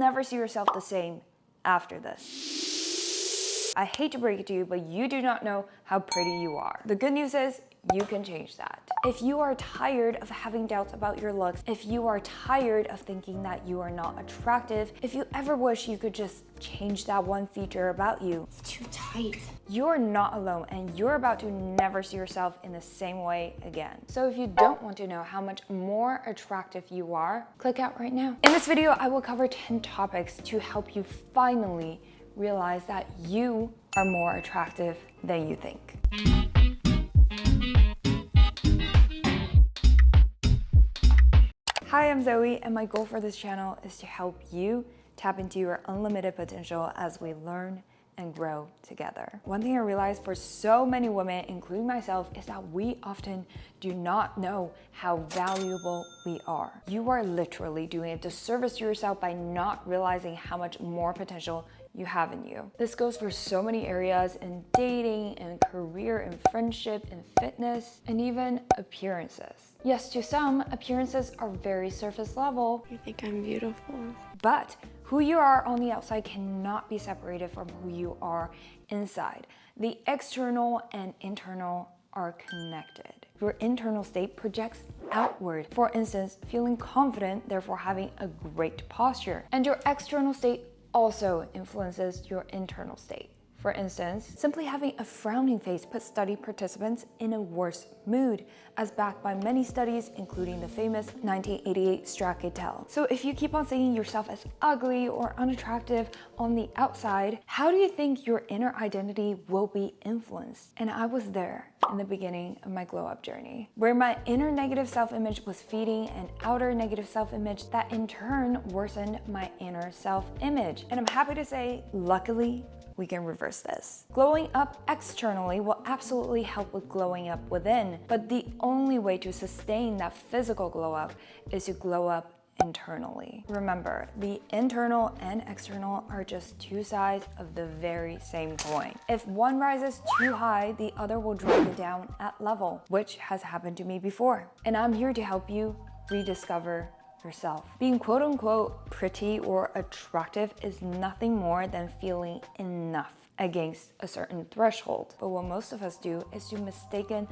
never see yourself the same after this. I hate to break it to you, but you do not know how pretty you are. The good news is, you can change that. If you are tired of having doubts about your looks, if you are tired of thinking that you are not attractive, if you ever wish you could just change that one feature about you, it's too tight. You're not alone, and you're about to never see yourself in the same way again. So if you don't want to know how much more attractive you are, click out right now. In this video, I will cover 10 topics to help you finally realize that you are more attractive than you think. Hi, I'm Zoe, and my goal for this channel is to help you tap into your unlimited potential as we learn and grow together. One thing I realized for so many women, including myself, is that we often do not know how valuable we are. You are literally doing a disservice to yourself by not realizing how much more potential you have in you. This goes for so many areas in dating, in career, in friendship, in fitness, and even appearances. Yes, to some, appearances are very surface level. You think I'm beautiful? But who you are on the outside cannot be separated from who you are inside. The external and internal are connected. Your internal state projects outward. For instance, feeling confident, therefore having a great posture. And your external state also influences your internal state. For instance, simply having a frowning face puts study participants in a worse mood, as backed by many studies, including the famous 1988 Strachey. So if you keep on seeing yourself as ugly or unattractive on the outside, how do you think your inner identity will be influenced? And I was there in the beginning of my glow up journey, where my inner negative self-image was feeding an outer negative self-image that in turn worsened my inner self-image. And I'm happy to say, luckily, we can reverse this. Glowing up externally will absolutely help with glowing up within, but the only way to sustain that physical glow up is to glow up internally. Remember, the internal and external are just two sides of the very same coin. If one rises too high, the other will drop it down at level, which has happened to me before. And I'm here to help you rediscover yourself. Being quote unquote pretty or attractive is nothing more than feeling enough against a certain threshold. But what most of us do is to mistaken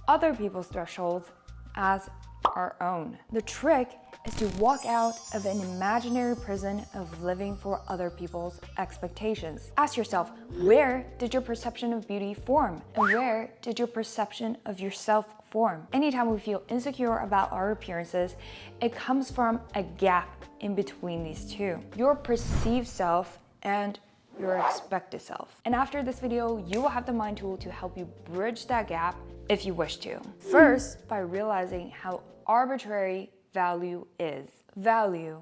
other people's thresholds as our own. The trick is to walk out of an imaginary prison of living for other people's expectations. Ask yourself, where did your perception of beauty form? And where did your perception of yourself form? Anytime we feel insecure about our appearances, it comes from a gap in between these two. Your perceived self and your expected self. And after this video, you will have the mind tool to help you bridge that gap if you wish to. First, by realizing how arbitrary value is. Value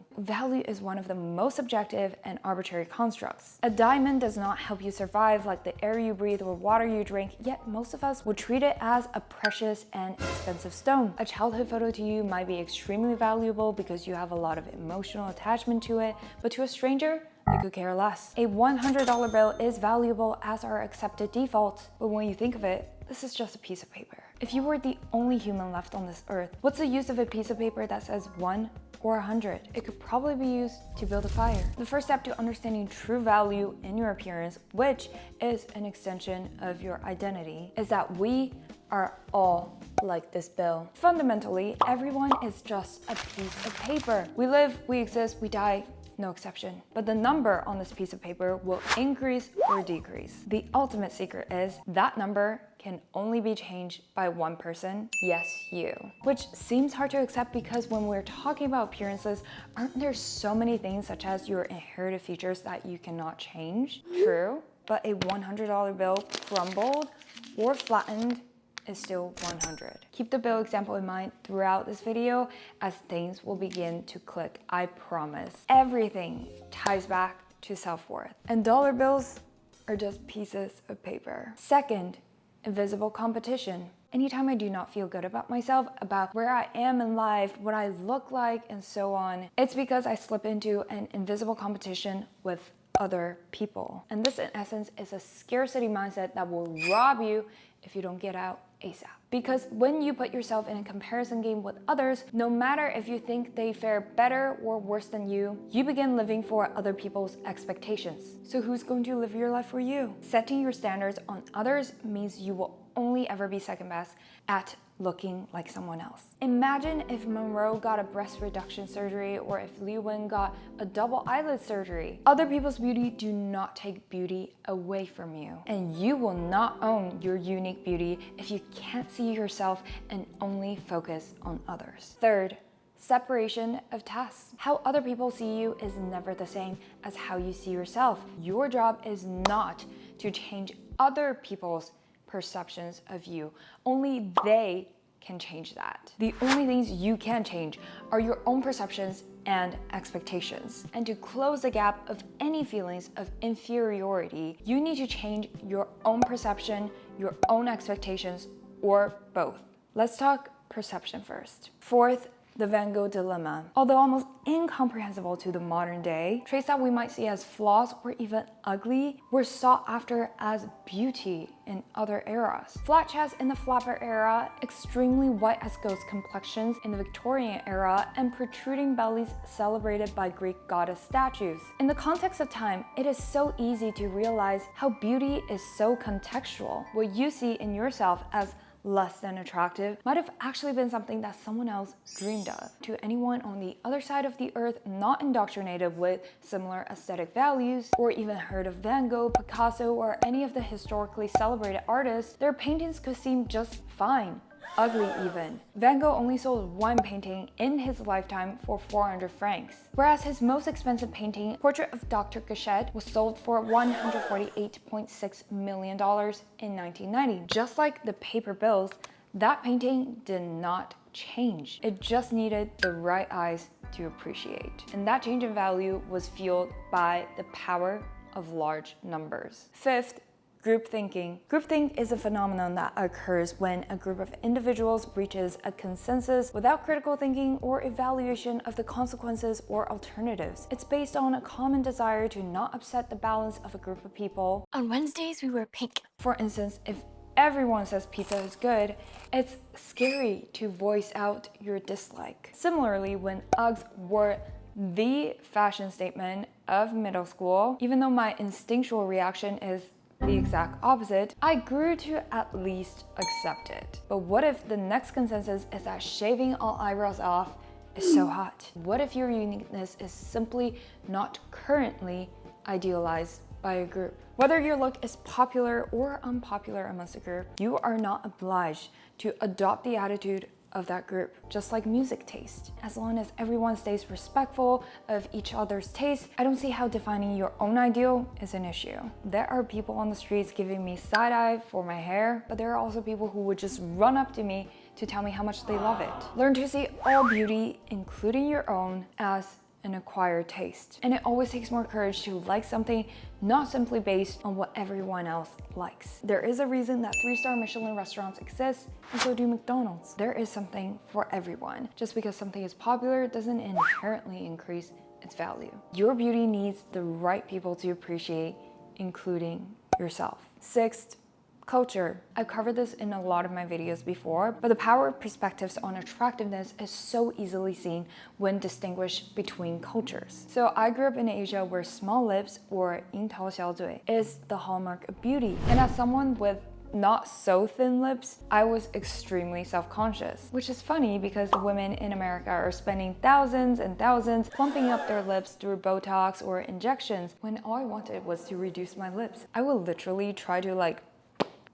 is one of the most subjective and arbitrary constructs. A diamond does not help you survive like the air you breathe or water you drink, yet most of us would treat it as a precious and expensive stone. A childhood photo to you might be extremely valuable because you have a lot of emotional attachment to it, but to a stranger, they could care less. A $100 bill is valuable as our accepted default, but when you think of it, this is just a piece of paper. If you were the only human left on this earth, what's the use of a piece of paper that says 1 or 100? It could probably be used to build a fire. The first step to understanding true value in your appearance, which is an extension of your identity, is that we are all like this bill. Fundamentally, everyone is just a piece of paper. We live, we exist, we die, no exception. But the number on this piece of paper will increase or decrease. The ultimate secret is that number can only be changed by one person, yes, you. Which seems hard to accept because when we're talking about appearances, aren't there so many things such as your inherited features that you cannot change? True, but a $100 bill crumbled or flattened is still 100. Keep the bill example in mind throughout this video as things will begin to click, I promise. Everything ties back to self-worth. And dollar bills are just pieces of paper. Second, invisible competition. Anytime I do not feel good about myself, about where I am in life, what I look like, and so on, it's because I slip into an invisible competition with other people. And this in essence is a scarcity mindset that will rob you if you don't get out ASAP. Because when you put yourself in a comparison game with others, no matter if you think they fare better or worse than you begin living for other people's expectations. So who's going to live your life for you? Setting your standards on others means you will only ever be second best at looking like someone else. Imagine if Monroe got a breast reduction surgery or if Li Wen got a double eyelid surgery. Other people's beauty do not take beauty away from you. And you will not own your unique beauty if you can't see yourself and only focus on others. Third, separation of tasks. How other people see you is never the same as how you see yourself. Your job is not to change other people's perceptions of you. Only they can change that. The only things you can change are your own perceptions and expectations. And to close the gap of any feelings of inferiority, you need to change your own perception, your own expectations, or both. Let's talk perception first. Fourth, the Van Gogh dilemma. Although almost incomprehensible to the modern day, traits that we might see as flaws or even ugly were sought after as beauty in other eras. Flat chest in the flapper era, extremely white as ghost complexions in the Victorian era, and protruding bellies celebrated by Greek goddess statues. In the context of time, it is so easy to realize how beauty is so contextual. What you see in yourself as less than attractive might have actually been something that someone else dreamed of. To anyone on the other side of the earth not indoctrinated with similar aesthetic values, or even heard of Van Gogh, Picasso, or any of the historically celebrated artists, their paintings could seem just fine. Ugly even. Van Gogh only sold one painting in his lifetime for 400 francs, whereas his most expensive painting, Portrait of Dr. Gachet, was sold for $148.6 million in 1990. Just like the paper bills, that painting did not change. It just needed the right eyes to appreciate. And that change in value was fueled by the power of large numbers. Fifth, group thinking. Groupthink is a phenomenon that occurs when a group of individuals reaches a consensus without critical thinking or evaluation of the consequences or alternatives. It's based on a common desire to not upset the balance of a group of people. On Wednesdays, we wear pink. For instance, if everyone says pizza is good, it's scary to voice out your dislike. Similarly, when Uggs were the fashion statement of middle school, even though my instinctual reaction is the exact opposite, I grew to at least accept it. But what if the next consensus is that shaving all eyebrows off is so hot? What if your uniqueness is simply not currently idealized by a group? Whether your look is popular or unpopular amongst a group, you are not obliged to adopt the attitude of that group, just like music taste. As long as everyone stays respectful of each other's taste, I don't see how defining your own ideal is an issue. There are people on the streets giving me side-eye for my hair, but there are also people who would just run up to me to tell me how much they love it. Learn to see all beauty, including your own, as an acquired taste. And it always takes more courage to like something not simply based on what everyone else likes. There is a reason that 3-star Michelin restaurants exist, and so do McDonald's. There is something for everyone. Just because something is popular doesn't inherently increase its value. Your beauty needs the right people to appreciate, including yourself. Sixth, culture. I've covered this in a lot of my videos before, but the power of perspectives on attractiveness is so easily seen when distinguished between cultures. So I grew up in Asia where small lips, or 樱桃小嘴, is the hallmark of beauty. And as someone with not so thin lips, I was extremely self-conscious, which is funny because the women in America are spending thousands and thousands plumping up their lips through Botox or injections when all I wanted was to reduce my lips. I would literally try to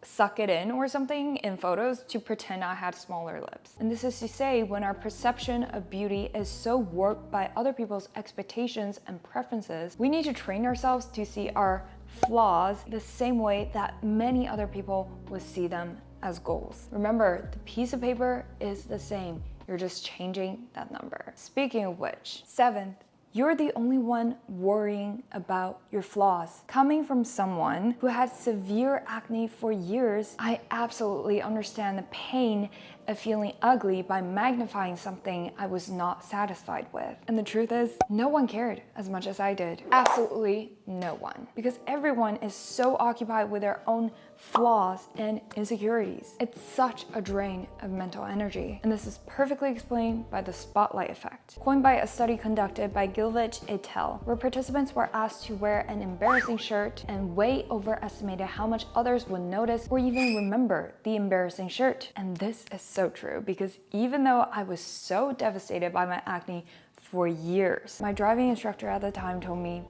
suck it in or something in photos to pretend I had smaller lips. And this is to say, when our perception of beauty is so warped by other people's expectations and preferences, we need to train ourselves to see our flaws the same way that many other people would see them as goals. Remember, the piece of paper is the same. You're just changing that number. Speaking of which, seventh, You're the only one worrying about your flaws. Coming from someone who had severe acne for years, I absolutely understand the pain of feeling ugly by magnifying something I was not satisfied with. And the truth is, no one cared as much as I did. Absolutely no one. Because everyone is so occupied with their own flaws and insecurities. It's such a drain of mental energy. And this is perfectly explained by the spotlight effect, coined by a study conducted by Gilvich et al., where participants were asked to wear an embarrassing shirt and way overestimated how much others would notice or even remember the embarrassing shirt. And this is so true, because even though I was so devastated by my acne for years, my driving instructor at the time told me,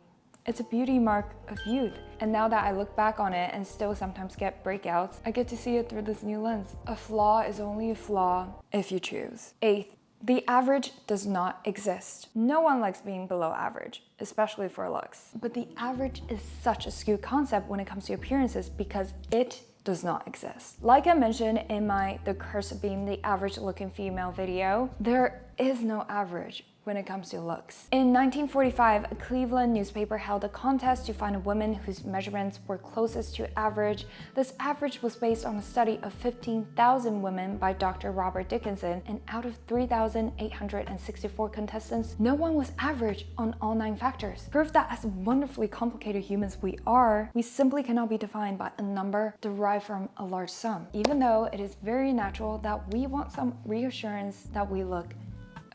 it's a beauty mark of youth. And now that I look back on it and still sometimes get breakouts, I get to see it through this new lens. A flaw is only a flaw if you choose. Eighth, the average does not exist. No one likes being below average, especially for looks. But the average is such a skewed concept when it comes to appearances because it does not exist. Like I mentioned in my The Curse of Being the Average Looking Female video, there is no average when it comes to looks. In 1945, a Cleveland newspaper held a contest to find a woman whose measurements were closest to average. This average was based on a study of 15,000 women by Dr. Robert Dickinson, and out of 3,864 contestants, no one was average on all 9 factors. Proof that as wonderfully complicated humans we are, we simply cannot be defined by a number derived from a large sum, even though it is very natural that we want some reassurance that we look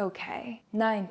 okay. Ninth,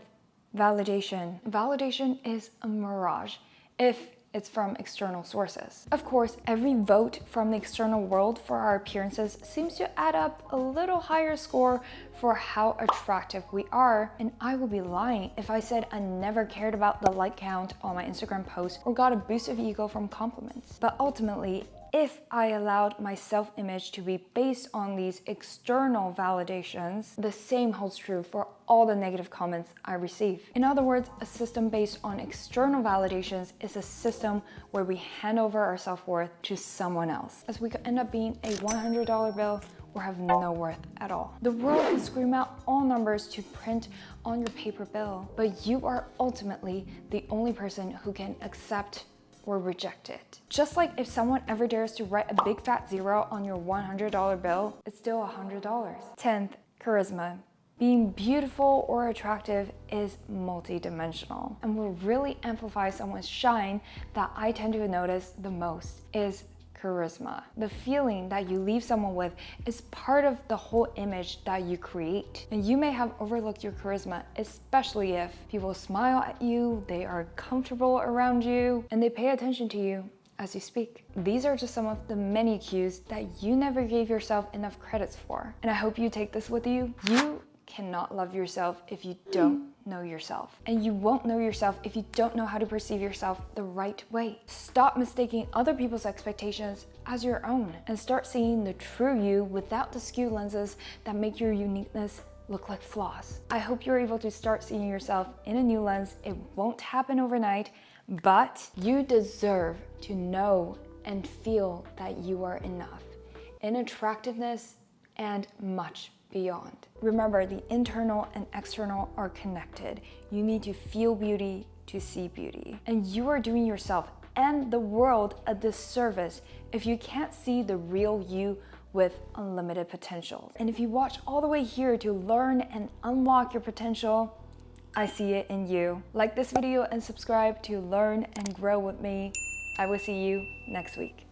validation. Validation is a mirage if it's from external sources. Of course, every vote from the external world for our appearances seems to add up a little higher score for how attractive we are, and I would be lying if I said I never cared about the like count on my Instagram post or got a boost of ego from compliments. But ultimately, if I allowed my self-image to be based on these external validations, the same holds true for all the negative comments I receive. In other words, a system based on external validations is a system where we hand over our self-worth to someone else, as we could end up being a $100 bill or have no worth at all. The world can scream out all numbers to print on your paper bill, but you are ultimately the only person who can accept or reject it. Just like if someone ever dares to write a big fat 0 on your $100 bill, it's still $100. 10th, charisma. Being beautiful or attractive is multi-dimensional, and what really amplifies someone's shine that I tend to notice the most is charisma. The feeling that you leave someone with is part of the whole image that you create. And you may have overlooked your charisma, especially if people smile at you, they are comfortable around you, and they pay attention to you as you speak. These are just some of the many cues that you never gave yourself enough credits for. And I hope you take this with you. You cannot love yourself if you don't know yourself. And you won't know yourself if you don't know how to perceive yourself the right way. Stop mistaking other people's expectations as your own and start seeing the true you without the skewed lenses that make your uniqueness look like flaws. I hope you're able to start seeing yourself in a new lens. It won't happen overnight, but you deserve to know and feel that you are enough in attractiveness and much beyond. Remember, the internal and external are connected. You need to feel beauty to see beauty. And you are doing yourself and the world a disservice if you can't see the real you with unlimited potential. And if you watch all the way here to learn and unlock your potential, I see it in you. Like this video and subscribe to learn and grow with me. I will see you next week.